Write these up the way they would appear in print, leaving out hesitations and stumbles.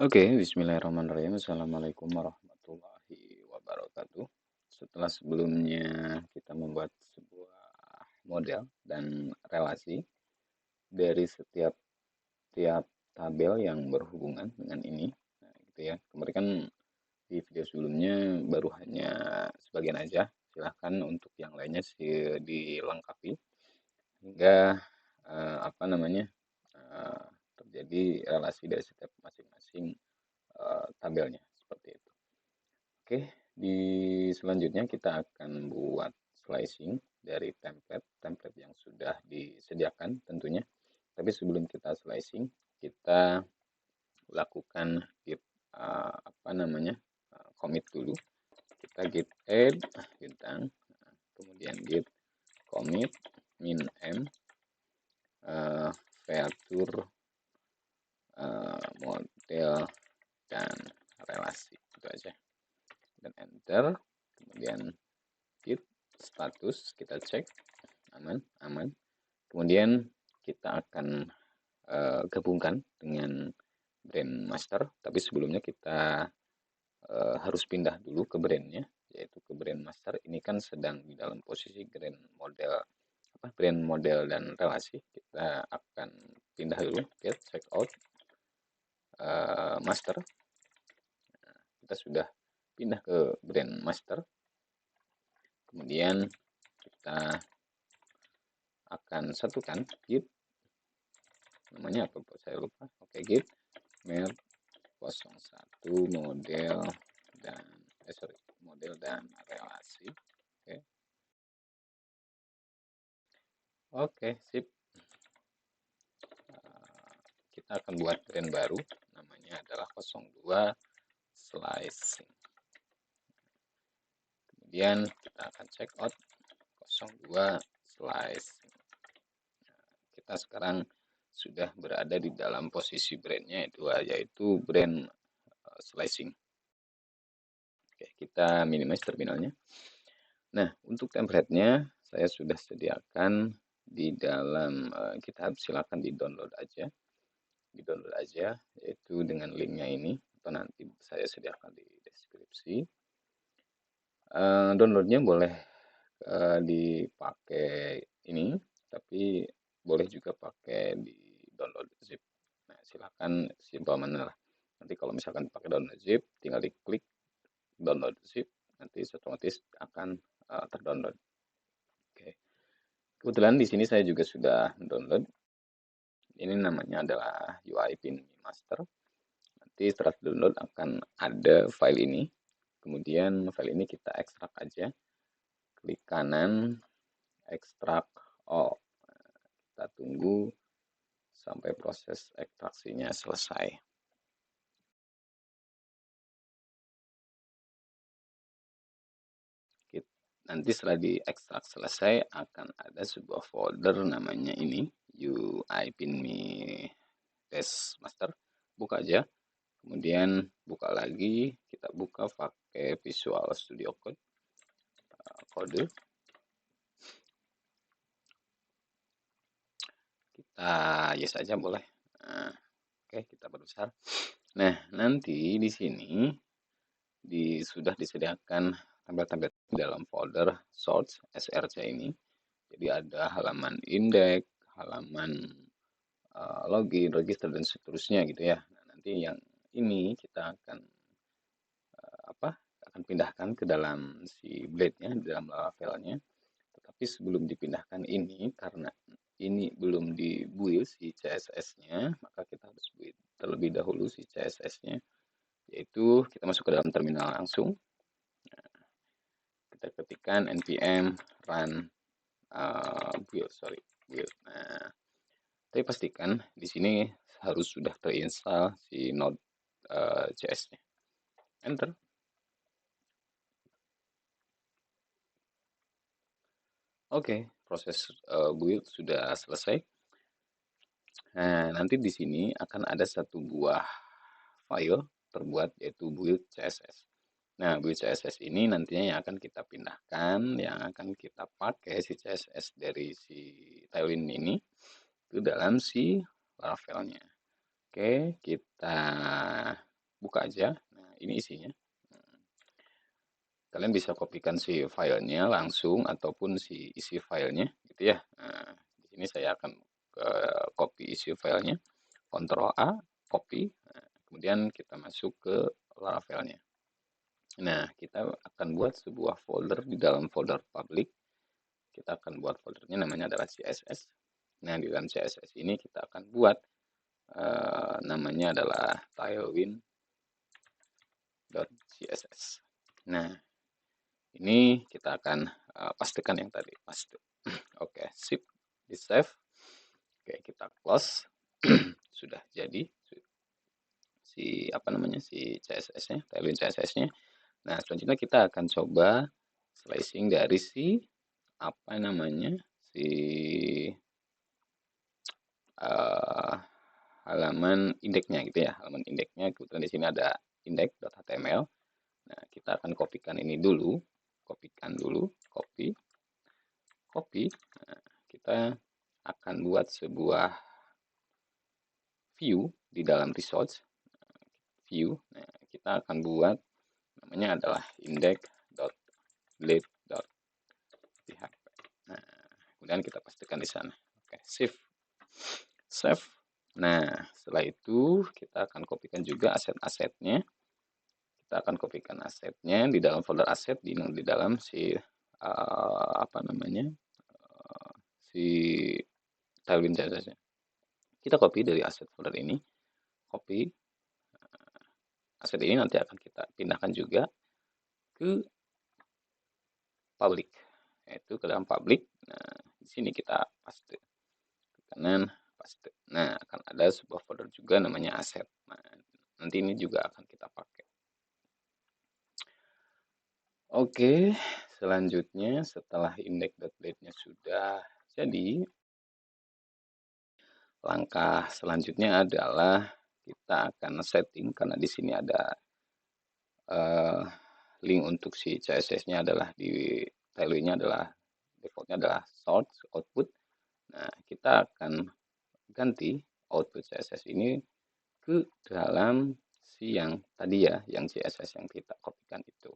Oke, bismillahirrahmanirrahim. Assalamualaikum warahmatullahi wabarakatuh. Setelah sebelumnya kita membuat sebuah model dan relasi dari setiap tiap tabel yang berhubungan dengan ini, nah, gitu ya. Kemarin kan di video sebelumnya baru hanya sebagian aja. Silahkan untuk yang lainnya sih dilengkapi hingga apa namanya eh, terjadi relasi dari setiap masing-masing tabelnya seperti itu. Oke, di selanjutnya kita akan buat slicing dari template yang sudah disediakan tentunya. Tapi sebelum kita slicing, kita lakukan git apa namanya commit dulu. Kita git add bintang, kemudian git commit min m feature model dan relasi itu aja, dan enter. Kemudian git status kita cek aman. Kemudian kita akan gabungkan dengan brand master, tapi sebelumnya kita harus pindah dulu ke brandnya, yaitu ke brand master. Ini kan sedang di dalam posisi brand model dan relasi. Kita akan pindah dulu, get check out master. Kita sudah pindah ke brand master. Kemudian kita akan satukan git, namanya apa saya lupa. Oke, git merge 01 model dan model dan relasi. Oke, sip. Kita akan buat brand baru, namanya adalah 02 slicing. Kemudian kita akan check out 02 slicing. Kita sekarang sudah berada di dalam posisi brandnya, yaitu brand slicing. Oke, kita minimize terminalnya. Nah, untuk template-nya saya sudah sediakan di dalam GitHub. Silakan di-download aja. Yaitu dengan linknya ini, atau nanti saya sediakan di deskripsi. Downloadnya boleh dipakai ini, tapi boleh juga pakai di download zip. Nah, silakan simpel mana lah. Nanti kalau misalkan pakai download zip, tinggal diklik download zip, nanti otomatis akan terdownload. Oke. Kebetulan di sini saya juga sudah download. Ini namanya adalah UI Pin Master. Nanti setelah download akan ada file ini. Kemudian file ini kita ekstrak aja. Klik kanan, ekstrak all. Kita tunggu sampai proses ekstraksinya selesai. Nanti setelah diekstrak selesai akan ada sebuah folder namanya ini UI pinme test master. Buka aja, kemudian buka lagi, kita buka pakai Visual Studio Code, kode kita yes aja boleh. Nah, oke, kita perbesar. Nah, nanti di sini sudah disediakan template-template dalam folder source src ini. Jadi ada halaman index, halaman login, register, dan seterusnya gitu ya. Nah, nanti yang ini kita akan akan pindahkan ke dalam si blade-nya, di dalam filenya. Tetapi sebelum dipindahkan ini, karena ini belum di-build si CSS-nya, maka kita harus build terlebih dahulu si CSS-nya, yaitu kita masuk ke dalam terminal langsung. Nah, kita ketikkan npm run build. Nah, tapi pastikan di sini harus sudah terinstall si Node.js-nya. Enter. Oke, proses build sudah selesai. Nah, nanti di sini akan ada satu buah file terbuat, yaitu build CSS. Nah, build CSS ini nantinya yang akan kita pindahkan, yang akan kita pakai si CSS dari si Tailwind ini ke dalam si Laravel-nya. Oke, kita buka aja. Nah, ini isinya. Kalian bisa kopikan si filenya langsung ataupun si isi filenya gitu ya. Nah, di sini saya akan copy isi filenya, Ctrl A, copy. Nah, kemudian kita masuk ke Laravelnya. Nah, kita akan buat sebuah folder di dalam folder public. Kita akan buat foldernya namanya adalah CSS. Nah, di dalam CSS ini kita akan buat namanya adalah tailwind.css. Nah, ini kita akan pastikan yang tadi, paste. Oke, sip, di save. Oke, kita close. Sudah jadi si apa namanya si CSS-nya, tailwind CSS-nya. Nah, selanjutnya kita akan coba slicing dari si apa namanya si halaman indeksnya gitu ya, halaman indeksnya. Kebetulan di sini ada index.html. Nah, kita akan kopikan ini dulu, kopikan dulu, copy. Nah, kita akan buat sebuah view di dalam resource view. Nah, kita akan buat namanya adalah index.blade.php. Nah, kemudian kita pastikan di sana. Oke, save. Nah, setelah itu kita akan kopikan juga aset-asetnya. Kita akan kopikan asetnya di dalam folder aset di dalam si apa namanya si tailwind CSS-nya. Kita copy dari aset folder ini, copy aset ini nanti akan kita pindahkan juga ke public, yaitu ke dalam public. Nah, di sini kita paste ke kanan, paste. Nah, akan ada sebuah folder juga namanya aset. Nah, nanti ini juga akan kita pakai. Oke, selanjutnya setelah index.blade-nya sudah jadi, langkah selanjutnya adalah kita akan setting karena di sini ada link untuk si CSS-nya adalah di tailwind-nya adalah defaultnya adalah source output. Nah, kita akan ganti output CSS ini ke dalam si yang tadi ya, yang CSS yang kita kopikan itu.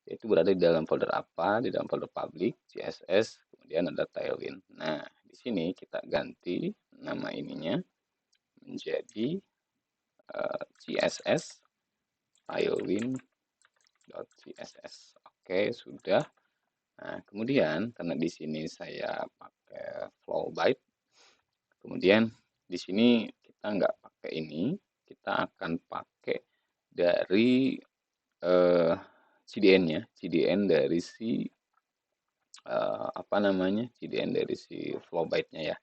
Yaitu berada di dalam folder apa? Di dalam folder public, CSS, kemudian ada tailwind. Nah, di sini kita ganti nama ininya menjadi CSS tailwind.css. Oke, sudah. Nah, kemudian karena di sini saya pakai flow byte, kemudian di sini kita nggak pakai ini, kita akan pakai dari CDN-nya, CDN dari si apa namanya, CDN dari si flow byte-nya ya.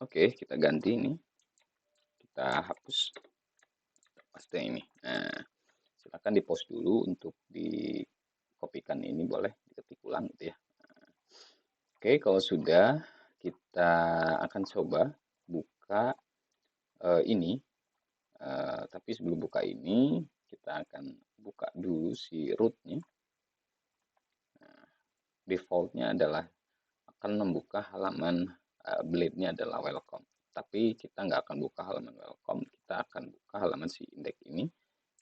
Oke, kita ganti ini, kita hapus, paste ini. Nah, silakan di post dulu untuk dikopikan ini, boleh diketik ulang gitu ya. Oke, kalau sudah, kita akan coba buka ini. Tapi sebelum buka ini, kita akan buka dulu si root-nya. Nah, default-nya adalah akan membuka halaman blade-nya adalah welcome. Tapi kita nggak akan buka halaman welcome, kita akan buka halaman si index ini,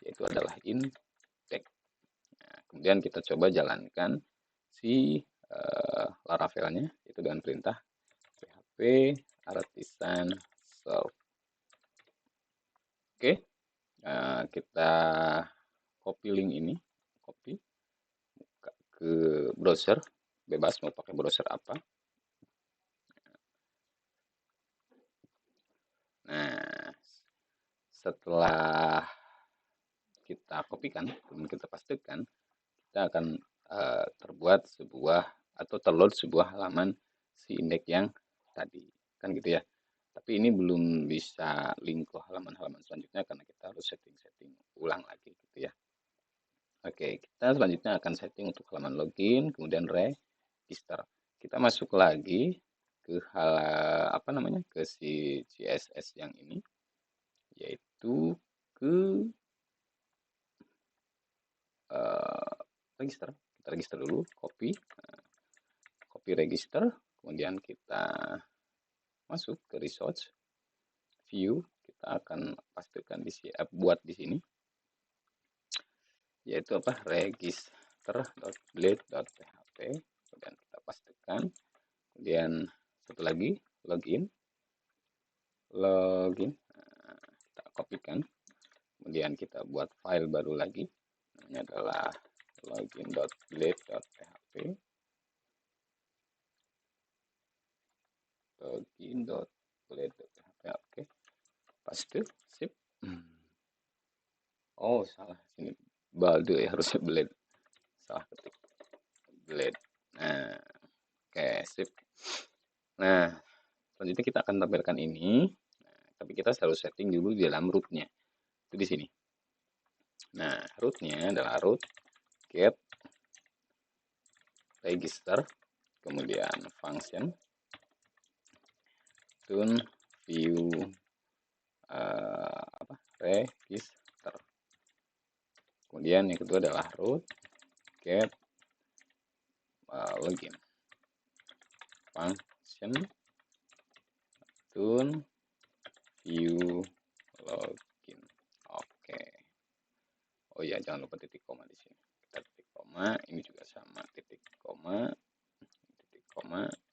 yaitu adalah index. Nah, kemudian kita coba jalankan si Laravelnya itu dengan perintah php artisan serve. Oke, kita copy link ini, copy buka ke browser, bebas mau pakai browser apa. Nah, setelah kita kopikan, kemudian kita pastikan, kita akan terbuat sebuah atau terload sebuah halaman si indeks yang tadi, kan gitu ya. Tapi ini belum bisa link ke halaman-halaman selanjutnya karena kita harus setting-setting ulang lagi gitu ya. Oke, kita selanjutnya akan setting untuk halaman login, kemudian register. Kita masuk lagi ke apa namanya, ke si CSS yang ini, yaitu ke register. Kita register dulu, copy register, kemudian kita masuk ke resource view, kita akan pastikan di sini, buat di sini, yaitu apa, register.blade.php. Kemudian kita pastikan, kemudian satu lagi login, kita kopikan, kemudian kita buat file baru lagi, namanya adalah login.blade.php, login.blade.php. Oke, paste, sip. Oh, salah sini, baldo ya, harusnya blade, salah ketik, blade. Nah, oke, sip. Nah, selanjutnya kita akan tampilkan ini. Nah, tapi kita harus setting dulu di dalam rootnya, itu di sini. Nah, rootnya adalah root get register, kemudian function tune view register. Kemudian yang kedua adalah root get login function tune view login. Oke. Oh ya, jangan lupa titik koma di sini. Kita titik koma, ini juga sama, titik koma,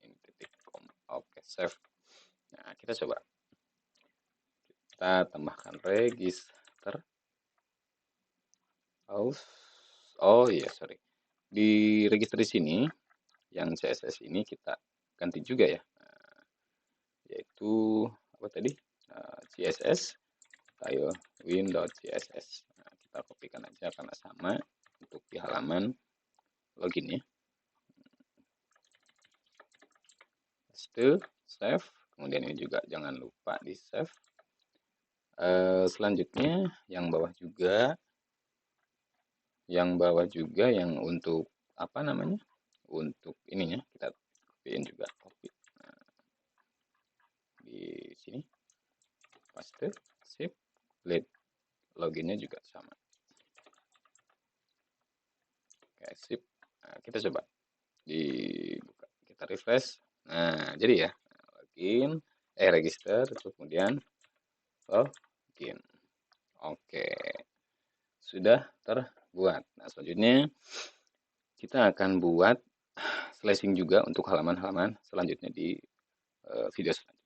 ini titik koma. Oke, save. Nah, kita coba. Kita tambahkan register. Oh iya, sorry. Di register di sini, yang CSS ini kita ganti juga ya. Nah, yaitu apa tadi? CSS tailwind.css. Nah, kita kopikan aja karena sama untuk di halaman login ya. Paste, save. Kemudian ini juga jangan lupa di save. Selanjutnya yang bawah juga yang untuk apa namanya, untuk ininya kita kopiin juga, copy. Nah, di sini paste, sip, blade loginnya juga sama. Oke, sip. Nah, kita coba dibuka, kita refresh. Nah, jadi ya, login, register, terus kemudian login. Oke, sudah terbuat. Nah, selanjutnya kita akan buat slashing juga untuk halaman-halaman selanjutnya di video selanjutnya.